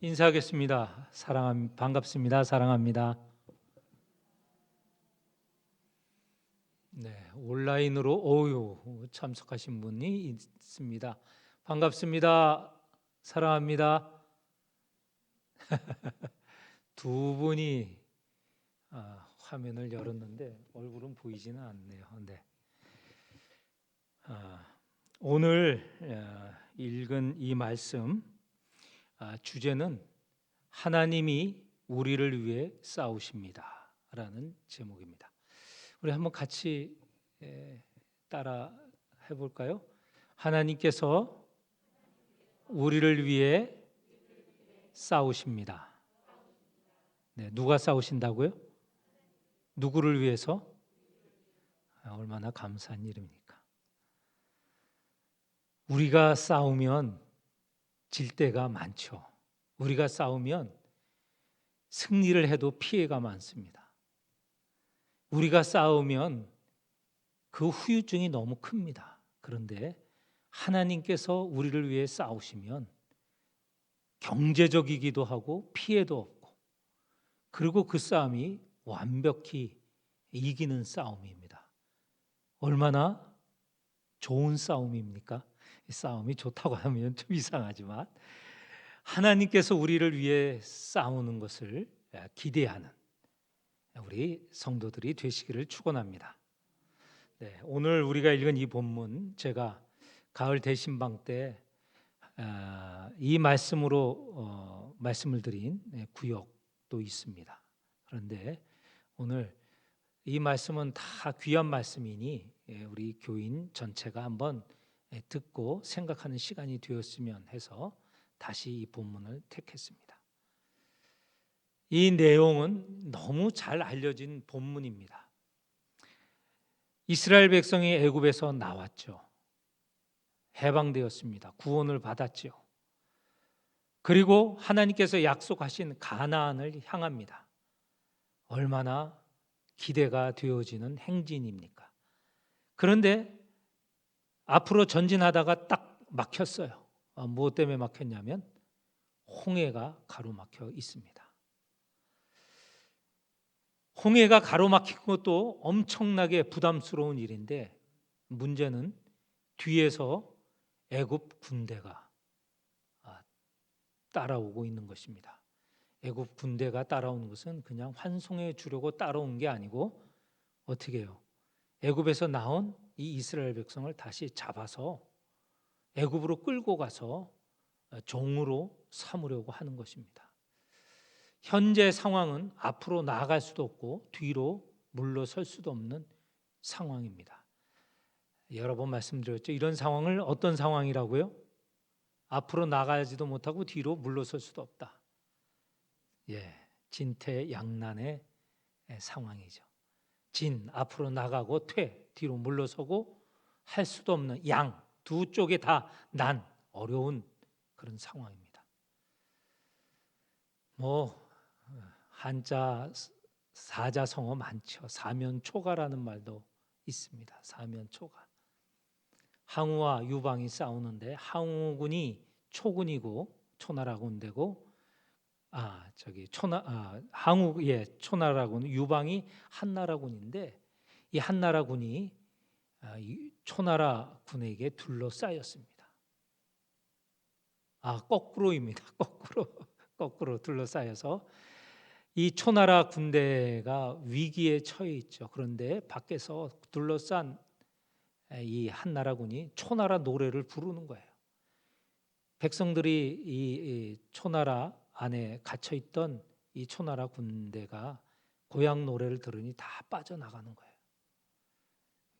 인사하겠습니다. 반갑습니다. 사랑합니다. 네, 온라인으로 참석하신 분이 있습니다. 반갑습니다. 사랑합니다. 두 분이 화면을 열었는데 얼굴은 보이지는 않네요. 네. 오늘 읽은 이 말씀 주제는 하나님이 우리를 위해 싸우십니다라는 제목입니다. 우리 한번 같이 따라 해볼까요? 하나님께서 우리를 위해 싸우십니다. 네, 누가 싸우신다고요? 누구를 위해서? 얼마나 감사한 일입니까? 우리가 싸우면 질 때가 많죠. 우리가 싸우면 승리를 해도 피해가 많습니다. 우리가 싸우면 그 후유증이 너무 큽니다. 그런데 하나님께서 우리를 위해 싸우시면 경제적이기도 하고 피해도 없고, 그리고 그 싸움이 완벽히 이기는 싸움입니다. 얼마나 좋은 싸움입니까? 싸움이 좋다고 하면 좀 이상하지만 하나님께서 우리를 위해 싸우는 것을 기대하는 우리 성도들이 되시기를 축원합니다. 네, 오늘 우리가 읽은 이 본문, 제가 가을 대신방 때 이 말씀으로 말씀을 드린 구역도 있습니다. 그런데 오늘 이 말씀은 다 귀한 말씀이니 우리 교인 전체가 한번 듣고 생각하는 시간이 되었으면 해서 다시 이 본문을 택했습니다. 이 내용은 너무 잘 알려진 본문입니다. 이스라엘 백성이 애굽에서 나왔죠. 해방되었습니다. 구원을 받았죠. 그리고 하나님께서 약속하신 가나안을 향합니다. 얼마나 기대가 되어지는 행진입니까? 그런데 앞으로 전진하다가 딱 막혔어요. 무엇 때문에 막혔냐면 홍해가 가로막혀 있습니다. 홍해가 가로막힌 것도 엄청나게 부담스러운 일인데, 문제는 뒤에서 애굽 군대가 따라오고 있는 것입니다. 애굽 군대가 따라오는 것은 그냥 환송해 주려고 따라온 게 아니고 어떻게 해요? 애굽에서 나온 이 이스라엘 백성을 다시 잡아서 애굽으로 끌고 가서 종으로 삼으려고 하는 것입니다. 현재 상황은 앞으로 나아갈 수도 없고 뒤로 물러설 수도 없는 상황입니다. 여러 번 말씀드렸죠. 이런 상황을 어떤 상황이라고요? 앞으로 나가지도 못하고 뒤로 물러설 수도 없다. 진퇴양난의 상황이죠. 진, 앞으로 나가고 퇴, 뒤로 물러서고 할 수도 없는 양, 두 쪽에 다 난, 어려운 그런 상황입니다. 한자 사자성어 많죠. 사면초가라는 말도 있습니다. 사면초가. 항우와 유방이 싸우는데 항우군이 초군이고 초나라 군대고 초나라군, 유방이 한나라군인데, 이 한나라군이 초나라군에게 둘러싸였습니다. 거꾸로입니다. 거꾸로 둘러싸여서 이 초나라 군대가 위기에 처해 있죠. 그런데 밖에서 둘러싼 이 한나라군이 초나라 노래를 부르는 거예요. 백성들이 이 초나라 안에 갇혀 있던 이 초나라 군대가 고향 노래를 들으니 다 빠져나가는 거예요.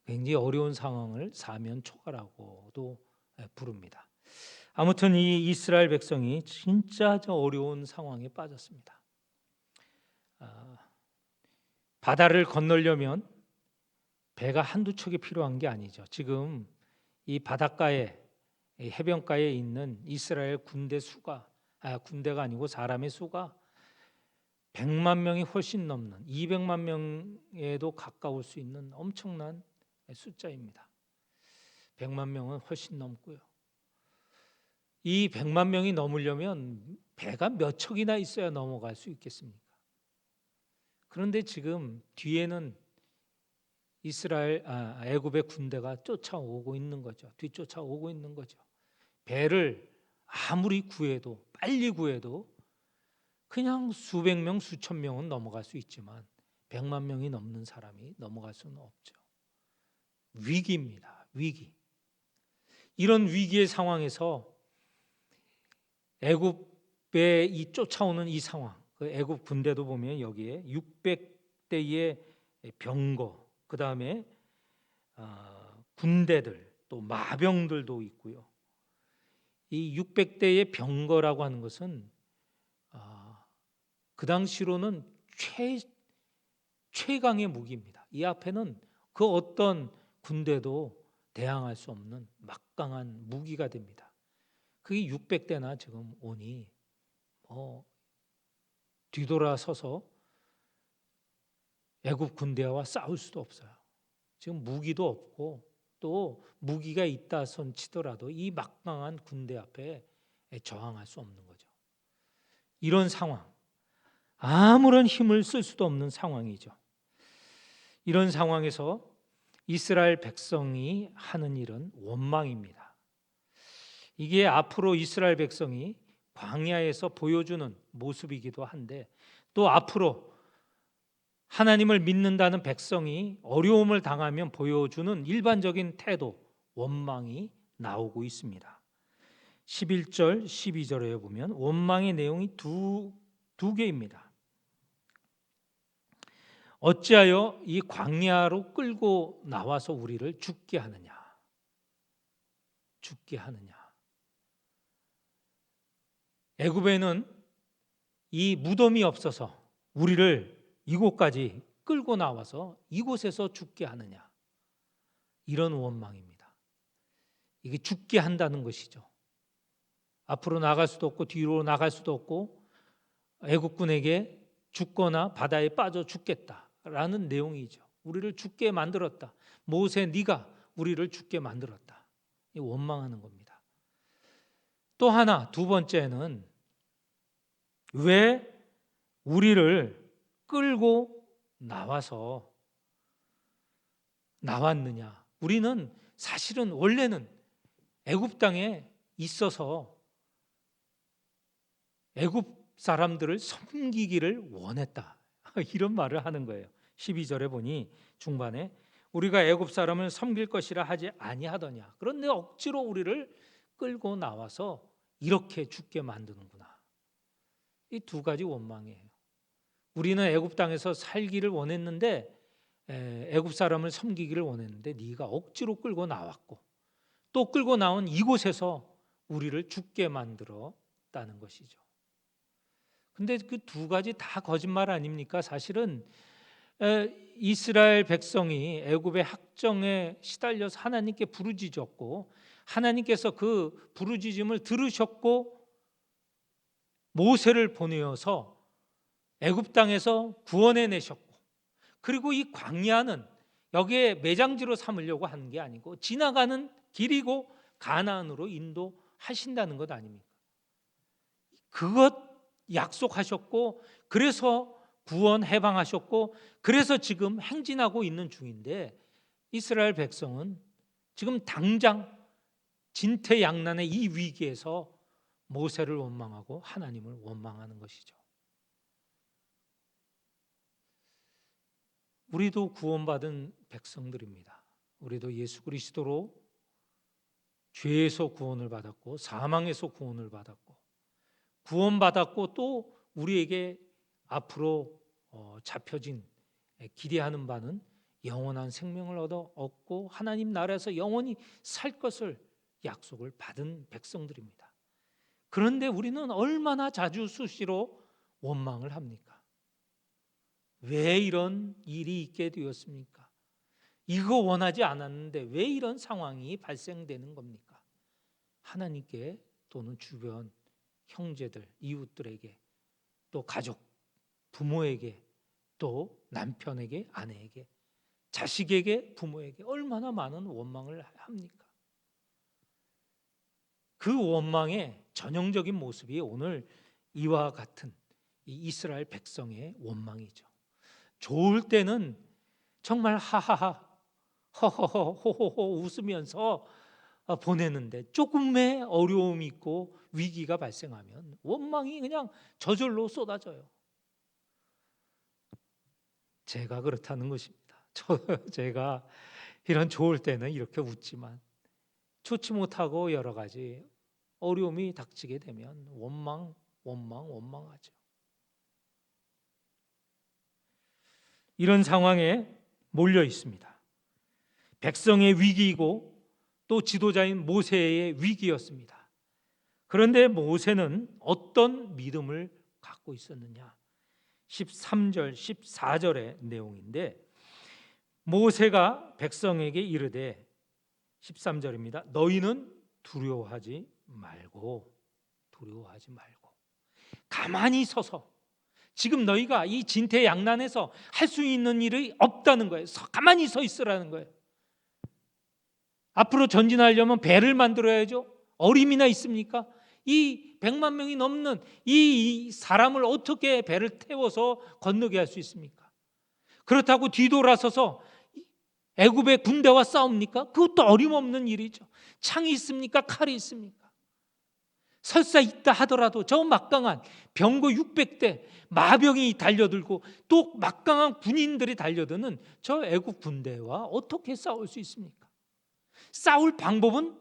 굉장히 어려운 상황을 사면초가라고도 부릅니다. 아무튼 이 이스라엘 백성이 진짜 어려운 상황에 빠졌습니다. 바다를 건너려면 배가 한두 척이 필요한 게 아니죠. 지금 이 바닷가에, 해변가에 있는 이스라엘 군대가 아니고 사람의 수가 100만 명이 훨씬 넘는, 200만 명에도 가까울 수 있는 엄청난 숫자입니다. 100만 명은 훨씬 넘고요. 이 100만 명이 넘으려면 배가 몇 척이나 있어야 넘어갈 수 있겠습니까? 그런데 지금 뒤에는 애굽의 군대가 쫓아오고 있는 거죠. 뒤쫓아오고 있는 거죠. 배를 아무리 구해도, 빨리 구해도 그냥 수백 명, 수천 명은 넘어갈 수 있지만 100만 명이 넘는 사람이 넘어갈 수는 없죠. 위기입니다. 위기. 이런 위기의 상황에서 애굽의 이 쫓아오는 이 상황, 그 애굽 군대도 보면 여기에 600대의 병거, 그 다음에 군대들, 또 마병들도 있고요. 이 600대의 병거라고 하는 것은 그 당시로는 최강의 무기입니다. 이 앞에는 그 어떤 군대도 대항할 수 없는 막강한 무기가 됩니다. 그게 600대나 지금 오니 뒤돌아서서 애굽 군대와 싸울 수도 없어요. 지금 무기도 없고 또 무기가 있다 손 치더라도 이 막강한 군대 앞에 저항할 수 없는 거죠. 이런 상황, 아무런 힘을 쓸 수도 없는 상황이죠. 이런 상황에서 이스라엘 백성이 하는 일은 원망입니다. 이게 앞으로 이스라엘 백성이 광야에서 보여주는 모습이기도 한데, 또 앞으로 하나님을 믿는다는 백성이 어려움을 당하면 보여주는 일반적인 태도, 원망이 나오고 있습니다. 11절, 12절에 보면 원망의 내용이 두 개입니다. 어찌하여 이 광야로 끌고 나와서 우리를 죽게 하느냐? 죽게 하느냐? 애굽에는 이 무덤이 없어서 우리를 이곳까지 끌고 나와서 이곳에서 죽게 하느냐? 이런 원망입니다. 이게 죽게 한다는 것이죠. 앞으로 나갈 수도 없고 뒤로 나갈 수도 없고 애국군에게 죽거나 바다에 빠져 죽겠다라는 내용이죠. 우리를 죽게 만들었다. 모세 네가 우리를 죽게 만들었다. 원망하는 겁니다. 또 하나, 두 번째는 왜 우리를 끌고 나왔느냐? 우리는 사실은 원래는 애굽 땅에 있어서 애굽 사람들을 섬기기를 원했다. 이런 말을 하는 거예요. 12절에 보니 중반에 우리가 애굽 사람을 섬길 것이라 하지 아니하더냐. 그런데 억지로 우리를 끌고 나와서 이렇게 죽게 만드는구나. 이 두 가지 원망이에요. 우리는 애굽 땅에서 살기를 원했는데, 애굽 사람을 섬기기를 원했는데 네가 억지로 끌고 나왔고, 또 끌고 나온 이곳에서 우리를 죽게 만들었다는 것이죠. 근데 그 두 가지 다 거짓말 아닙니까? 사실은 이스라엘 백성이 애굽의 학정에 시달려서 하나님께 부르짖었고, 하나님께서 그 부르짖음을 들으셨고 모세를 보내어서 애굽 땅에서 구원해 내셨고, 그리고 이 광야는 여기에 매장지로 삼으려고 하는 게 아니고 지나가는 길이고 가나안으로 인도하신다는 것 아닙니까? 그것 약속하셨고, 그래서 구원 해방하셨고, 그래서 지금 행진하고 있는 중인데, 이스라엘 백성은 지금 당장 진퇴양난의 이 위기에서 모세를 원망하고 하나님을 원망하는 것이죠. 우리도 구원받은 백성들입니다. 우리도 예수 그리스도로 죄에서 구원을 받았고 사망에서 구원을 받았고 구원받았고, 또 우리에게 앞으로 잡혀진 기대하는 바는 영원한 생명을 얻고 하나님 나라에서 영원히 살 것을 약속을 받은 백성들입니다. 그런데 우리는 얼마나 자주 수시로 원망을 합니까? 왜 이런 일이 있게 되었습니까? 이거 원하지 않았는데 왜 이런 상황이 발생되는 겁니까? 하나님께, 또는 주변 형제들, 이웃들에게, 또 가족, 부모에게, 또 남편에게, 아내에게, 자식에게, 부모에게 얼마나 많은 원망을 합니까? 그 원망의 전형적인 모습이 오늘 이와 같은 이 이스라엘 백성의 원망이죠. 좋을 때는 정말 하하하 허허허 호호호 웃으면서 보내는데 조금의 어려움이 있고 위기가 발생하면 원망이 그냥 저절로 쏟아져요. 제가 그렇다는 것입니다. 제가 이런 좋을 때는 이렇게 웃지만 좋지 못하고 여러 가지 어려움이 닥치게 되면 원망하죠. 이런 상황에 몰려 있습니다. 백성의 위기이고 또 지도자인 모세의 위기였습니다. 그런데 모세는 어떤 믿음을 갖고 있었느냐? 13절, 14절의 내용인데 모세가 백성에게 이르되 13절입니다. 너희는 두려워하지 말고 가만히 서서 지금 너희가 이 진퇴양난에서 할 수 있는 일이 없다는 거예요. 가만히 서 있으라는 거예요. 앞으로 전진하려면 배를 만들어야죠. 어림이나 있습니까? 이 100만 명이 넘는 이 사람을 어떻게 배를 태워서 건너게 할 수 있습니까? 그렇다고 뒤돌아서서 애굽의 군대와 싸웁니까? 그것도 어림없는 일이죠. 창이 있습니까? 칼이 있습니까? 설사 있다 하더라도 저 막강한 병거 600대 마병이 달려들고 또 막강한 군인들이 달려드는 저 애굽 군대와 어떻게 싸울 수 있습니까? 싸울 방법은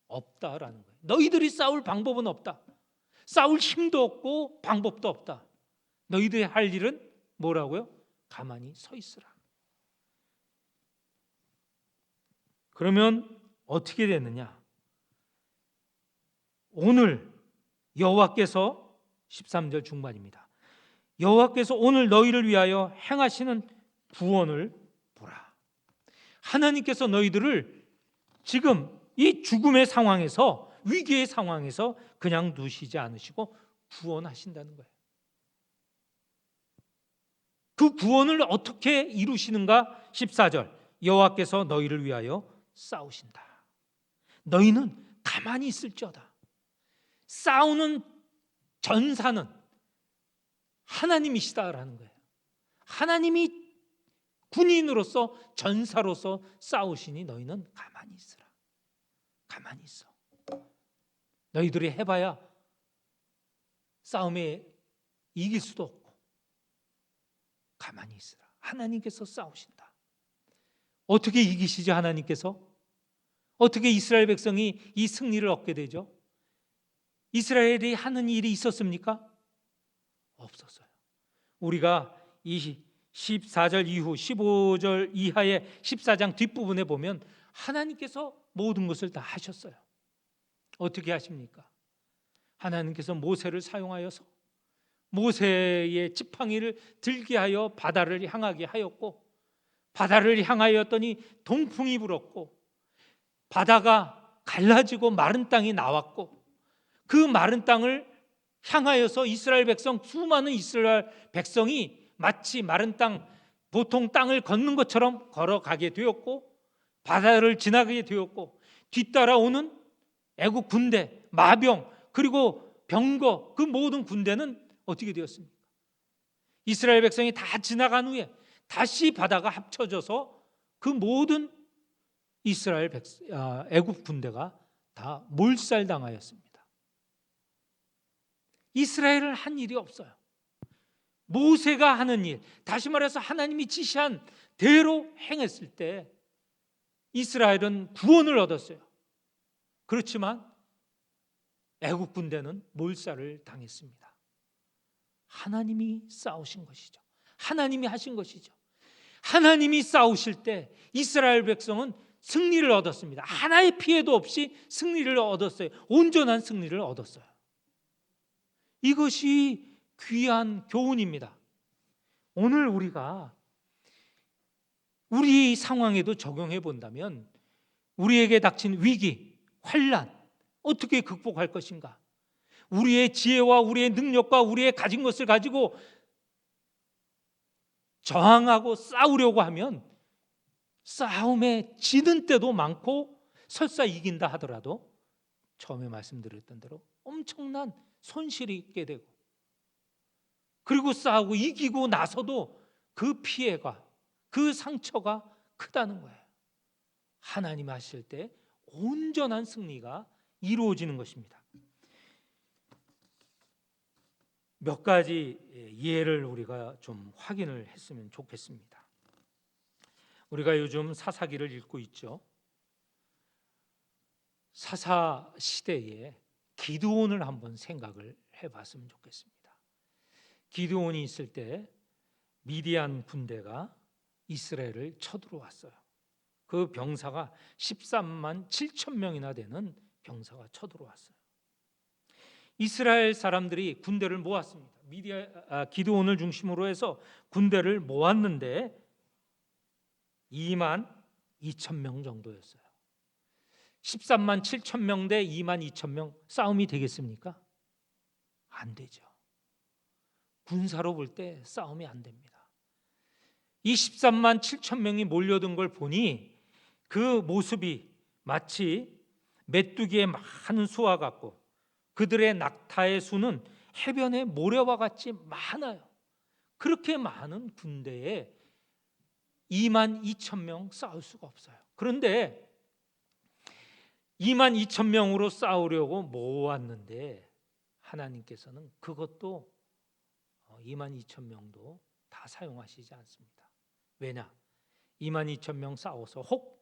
없다라는 거예요. 너희들이 싸울 방법은 없다. 싸울 힘도 없고 방법도 없다. 너희들이 할 일은 뭐라고요? 가만히 서 있으라. 그러면 어떻게 되느냐? 오늘 여호와께서 13절 중반입니다. 여호와께서 오늘 너희를 위하여 행하시는 구원을 보라. 하나님께서 너희들을 지금 이 죽음의 상황에서 위기의 상황에서 그냥 두시지 않으시고 구원하신다는 거예요. 그 구원을 어떻게 이루시는가? 14절 여호와께서 너희를 위하여 싸우신다. 너희는 가만히 있을지어다. 싸우는 전사는 하나님이시다라는 거예요. 하나님이 군인으로서 전사로서 싸우시니 너희는 가만히 있으라. 가만히 있어. 너희들이 해봐야 싸움에 이길 수도 없고 가만히 있으라. 하나님께서 싸우신다. 어떻게 이기시죠? 하나님께서 어떻게 이스라엘 백성이 이 승리를 얻게 되죠? 이스라엘이 하는 일이 있었습니까? 없었어요. 우리가 이 14절 이후 15절 이하의 14장 뒷부분에 보면 하나님께서 모든 것을 다 하셨어요. 어떻게 하십니까? 하나님께서 모세를 사용하여서 모세의 지팡이를 들게 하여 바다를 향하게 하였고 바다를 향하였더니 동풍이 불었고 바다가 갈라지고 마른 땅이 나왔고 그 마른 땅을 향하여서 이스라엘 백성 수많은 이스라엘 백성이 마치 마른 땅 보통 땅을 걷는 것처럼 걸어가게 되었고 바다를 지나가게 되었고 뒤따라오는 애국 군대, 마병 그리고 병거 그 모든 군대는 어떻게 되었습니까? 이스라엘 백성이 다 지나간 후에 다시 바다가 합쳐져서 그 모든 이스라엘 애국 군대가 다 몰살당하였습니다. 이스라엘은 한 일이 없어요. 모세가 하는 일, 다시 말해서 하나님이 지시한 대로 행했을 때 이스라엘은 구원을 얻었어요. 그렇지만 애국 군대는 몰살을 당했습니다. 하나님이 싸우신 것이죠. 하나님이 하신 것이죠. 하나님이 싸우실 때 이스라엘 백성은 승리를 얻었습니다. 하나의 피해도 없이 승리를 얻었어요. 온전한 승리를 얻었어요. 이것이 귀한 교훈입니다. 오늘 우리가 우리 상황에도 적용해 본다면 우리에게 닥친 위기, 환난 어떻게 극복할 것인가? 우리의 지혜와 우리의 능력과 우리의 가진 것을 가지고 저항하고 싸우려고 하면 싸움에 지는 때도 많고 설사 이긴다 하더라도 처음에 말씀드렸던 대로 엄청난 손실이 있게 되고, 그리고 싸우고 이기고 나서도 그 피해가, 그 상처가 크다는 거예요. 하나님 하실 때 온전한 승리가 이루어지는 것입니다. 몇 가지 예를 우리가 좀 확인을 했으면 좋겠습니다. 우리가 요즘 사사기를 읽고 있죠. 사사 시대에 기드온을 한번 생각을 해봤으면 좋겠습니다. 기드온이 있을 때 미디안 군대가 이스라엘을 쳐들어왔어요. 그 병사가 13만 7천 명이나 되는 병사가 쳐들어왔어요. 이스라엘 사람들이 군대를 모았습니다. 기드온을 중심으로 해서 군대를 모았는데 2만 2천 명 정도였어요. 13만 7천 명 대 2만 2천 명 싸움이 되겠습니까? 안 되죠. 군사로 볼 때 싸움이 안 됩니다. 이 13만 7천 명이 몰려든 걸 보니 그 모습이 마치 메뚜기의 많은 수와 같고 그들의 낙타의 수는 해변의 모래와 같이 많아요. 그렇게 많은 군대에 2만 2천 명 싸울 수가 없어요. 그런데 2만 2천 명으로 싸우려고 모았는데 하나님께서는 그것도 2만 2천 명도 다 사용하시지 않습니다. 왜냐? 2만 2천 명 싸워서 혹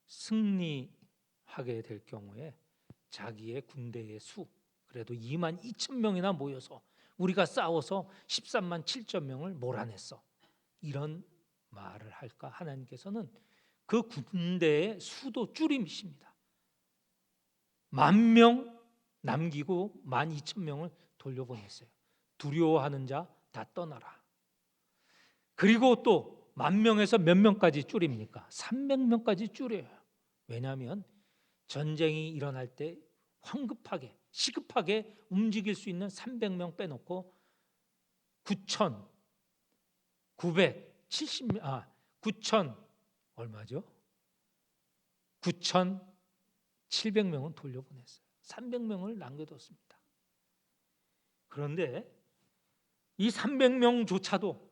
승리하게 될 경우에 자기의 군대의 수, 그래도 2만 2천 명이나 모여서 우리가 싸워서 13만 7천 명을 몰아냈어, 이런 말을 할까? 하나님께서는 그 군대의 수도 줄임이십니다. 10,000명 남기고 12,000명을 돌려보냈어요. 두려워하는 자 다 떠나라. 그리고 또 10,000명에서 몇 명까지 줄입니까? 300명까지 줄여요. 왜냐하면 전쟁이 일어날 때 황급하게 시급하게 움직일 수 있는 300명 빼놓고 9,970 얼마죠? 9,700명은 돌려보냈어요. 300명을 남겨뒀습니다. 그런데 이 300명조차도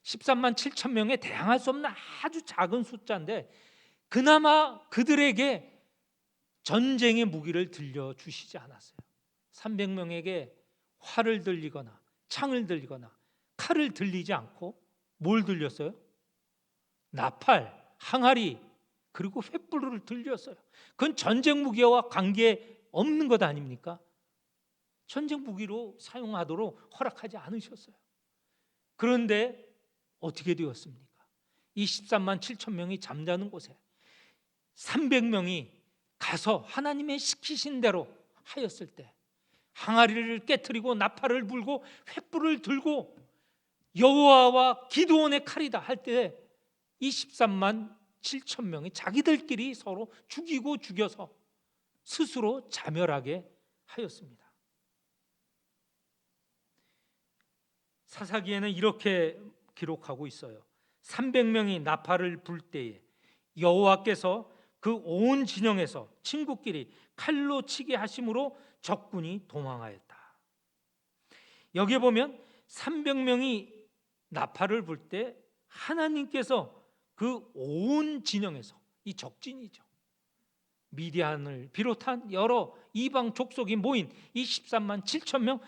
13만 7천 명에 대항할 수 없는 아주 작은 숫자인데 그나마 그들에게 전쟁의 무기를 들려주시지 않았어요. 300명에게 활을 들리거나 창을 들리거나 칼을 들리지 않고 뭘 들렸어요? 나팔, 항아리, 그리고 횃불을 들렸어요. 그건 전쟁 무기와 관계 없는 것 아닙니까? 전쟁 무기로 사용하도록 허락하지 않으셨어요. 그런데 어떻게 되었습니까? 이 13만 7천 명이 잠자는 곳에 300명이 가서 하나님의 시키신 대로 하였을 때 항아리를 깨트리고 나팔을 불고 횃불을 들고 여호와와 기드온의 칼이다 할 때 이 13만 7천 명이 자기들끼리 서로 죽이고 죽여서 스스로 자멸하게 하였습니다. 사사기에는 이렇게 기록하고 있어요. 300명이 나팔을 불 때에 여호와께서 그 온 진영에서 친구끼리 칼로 치게 하심으로 적군이 도망하였다. 여기에 보면 300명이 나팔을 불 때 하나님께서 그 온 진영에서, 이 적진이죠, 미디안을 비롯한 여러 이방 족속이 모인 이 13만 7천 명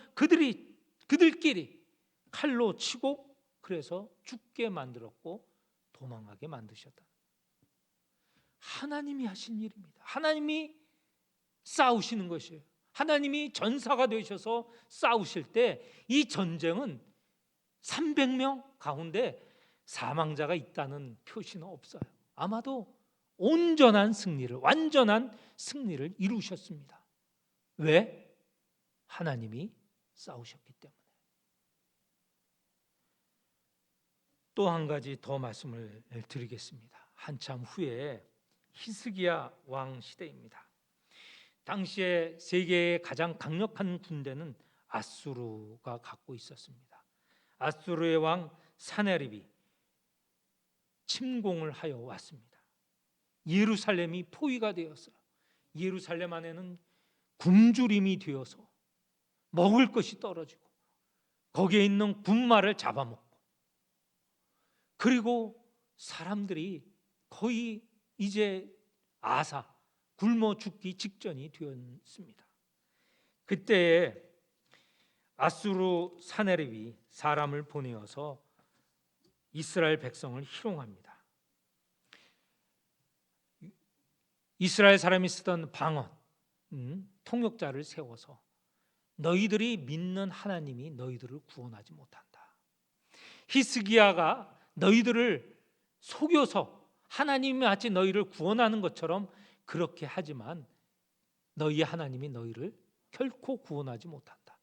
그들끼리 칼로 치고 그래서 죽게 만들었고 도망가게 만드셨다. 하나님이 하신 일입니다. 하나님이 싸우시는 것이에요. 하나님이 전사가 되셔서 싸우실 때 이 전쟁은 300명 가운데 사망자가 있다는 표시는 없어요. 아마도 온전한 승리를, 완전한 승리를 이루셨습니다. 왜? 하나님이 싸우셨기 때문에. 또 한 가지 더 말씀을 드리겠습니다. 한참 후에 히스기야 왕 시대입니다. 당시에 세계의 가장 강력한 군대는 아수르가 갖고 있었습니다. 아수르의 왕 사네립이 침공을 하여 왔습니다. 예루살렘이 포위가 되었어요. 예루살렘 안에는 굶주림이 되어서 먹을 것이 떨어지고 거기에 있는 분말을 잡아먹고, 그리고 사람들이 거의 이제 굶어 죽기 직전이 되었습니다. 그때에 아수르 사네립이 사람을 보내어서 이스라엘 백성을 희롱합니다. 이스라엘 사람이 쓰던 방언, 통역자를 세워서 너희들이 믿는 하나님이 너희들을 구원하지 못한다. 히스기야가 너희들을 속여서 하나님이 마치 너희를 구원하는 것처럼 그렇게 하지만 너희 하나님이 너희를 결코 구원하지 못한다.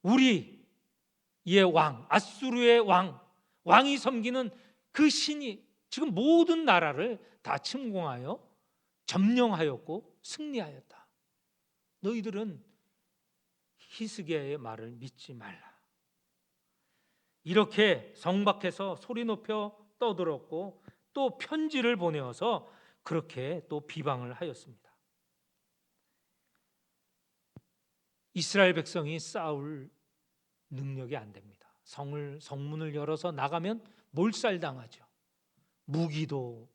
우리의 왕, 아수르의 왕이 섬기는 그 신이 지금 모든 나라를 다 침공하여 점령하였고 승리하였다. 너희들은 히스기야의 말을 믿지 말라. 이렇게 성 밖에서 소리 높여 떠들었고 또 편지를 보내어서 그렇게 또 비방을 하였습니다. 이스라엘 백성이 싸울 능력이 안 됩니다. 성문을 열어서 나가면 몰살당하죠. 무기도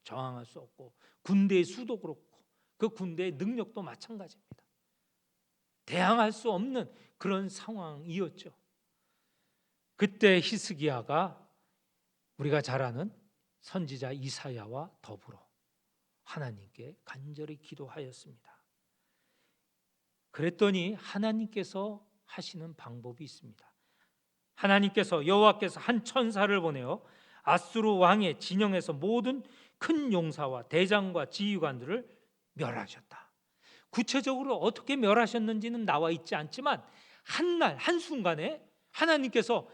저항할 수 없고 군대의 수도 그렇고 그 군대의 능력도 마찬가지입니다. 대항할 수 없는 그런 상황이었죠. 그때 히스기야가 우리가 잘 아는 선지자 이사야와 더불어 하나님께 간절히 기도하였습니다. 그랬더니 하나님께서 하시는 방법이 있습니다. 하나님께서 여호와께서 한 천사를 보내어 아수르 왕의 진영에서 모든 큰 용사와 대장과 지휘관들을 멸하셨다. 구체적으로 어떻게 멸하셨는지는 나와 있지 않지만 한날 한순간에 하나님께서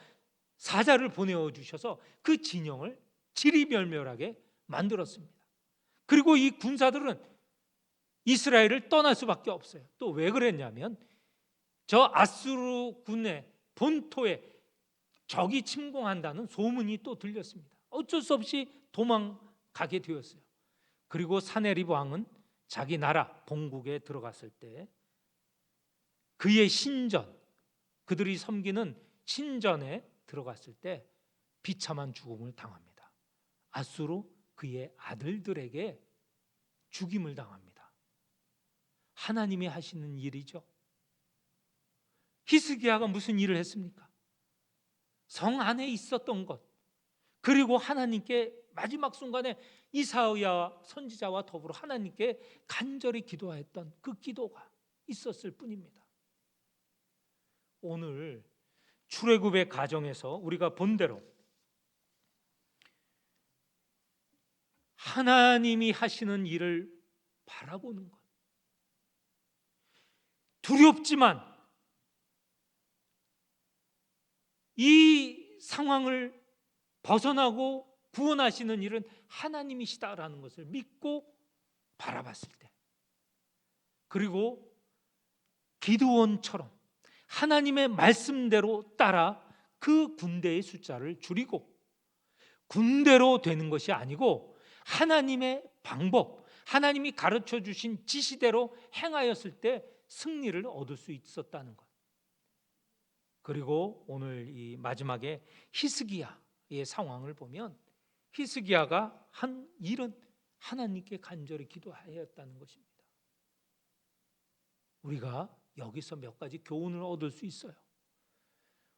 사자를 보내어 주셔서 그 진영을 지리멸멸하게 만들었습니다. 그리고 이 군사들은 이스라엘을 떠날 수밖에 없어요. 또 왜 그랬냐면 저 아수르 군의 본토에 적이 침공한다는 소문이 또 들렸습니다. 어쩔 수 없이 도망가게 되었어요. 그리고 사네립 왕은 자기 나라 본국에 들어갔을 때 그의 신전, 그들이 섬기는 신전에 들어갔을 때 비참한 죽음을 당합니다. 아수르 그의 아들들에게 죽임을 당합니다. 하나님이 하시는 일이죠. 히스기야가 무슨 일을 했습니까? 성 안에 있었던 것, 그리고 하나님께 마지막 순간에 이사야 선지자와 더불어 하나님께 간절히 기도했던 그 기도가 있었을 뿐입니다. 오늘 출애굽의 가정에서 우리가 본 대로 하나님이 하시는 일을 바라보는 것, 두렵지만 이 상황을 벗어나고 구원하시는 일은 하나님이시다라는 것을 믿고 바라봤을 때, 그리고 기드온처럼 하나님의 말씀대로 따라 그 군대의 숫자를 줄이고 군대로 되는 것이 아니고 하나님의 방법, 하나님이 가르쳐 주신 지시대로 행하였을 때 승리를 얻을 수 있었다는 것. 그리고 오늘 이 마지막에 히스기야의 상황을 보면 히스기야가 한 일은 하나님께 간절히 기도하였다는 것입니다. 우리가 여기서 몇 가지 교훈을 얻을 수 있어요.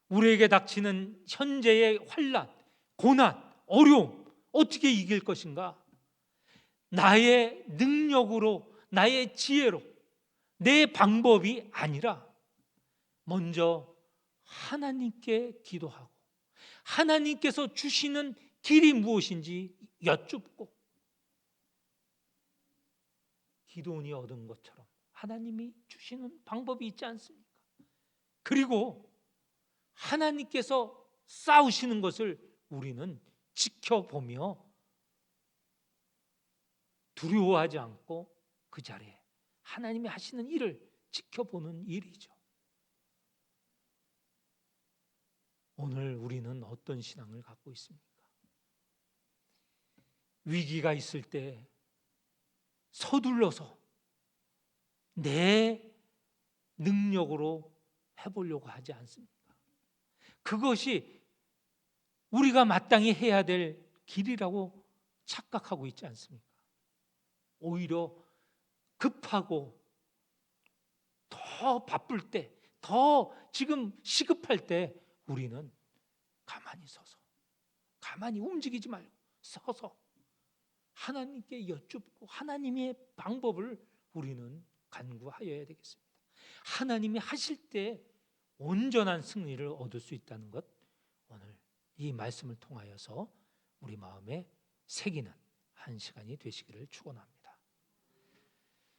우리에게 닥치는 현재의 환난, 고난, 어려움 어떻게 이길 것인가? 나의 능력으로, 나의 지혜로, 내 방법이 아니라 먼저 하나님께 기도하고 하나님께서 주시는 길이 무엇인지 여쭙고, 기도원이 얻은 것처럼 하나님이 주시는 방법이 있지 않습니까? 그리고 하나님께서 싸우시는 것을 우리는 지켜보며 두려워하지 않고 그 자리에 하나님이 하시는 일을 지켜보는 일이죠. 오늘 우리는 어떤 신앙을 갖고 있습니까? 위기가 있을 때 서둘러서 내 능력으로 해보려고 하지 않습니까? 그것이 우리가 마땅히 해야 될 길이라고 착각하고 있지 않습니까? 오히려 급하고 더 바쁠 때, 더 지금 시급할 때 우리는 가만히 서서, 가만히 움직이지 말고 서서 하나님께 여쭙고 하나님의 방법을 우리는 간구하여야 되겠습니다. 하나님이 하실 때 온전한 승리를 얻을 수 있다는 것, 오늘 이 말씀을 통하여서 우리 마음에 새기는 한 시간이 되시기를 축원합니다.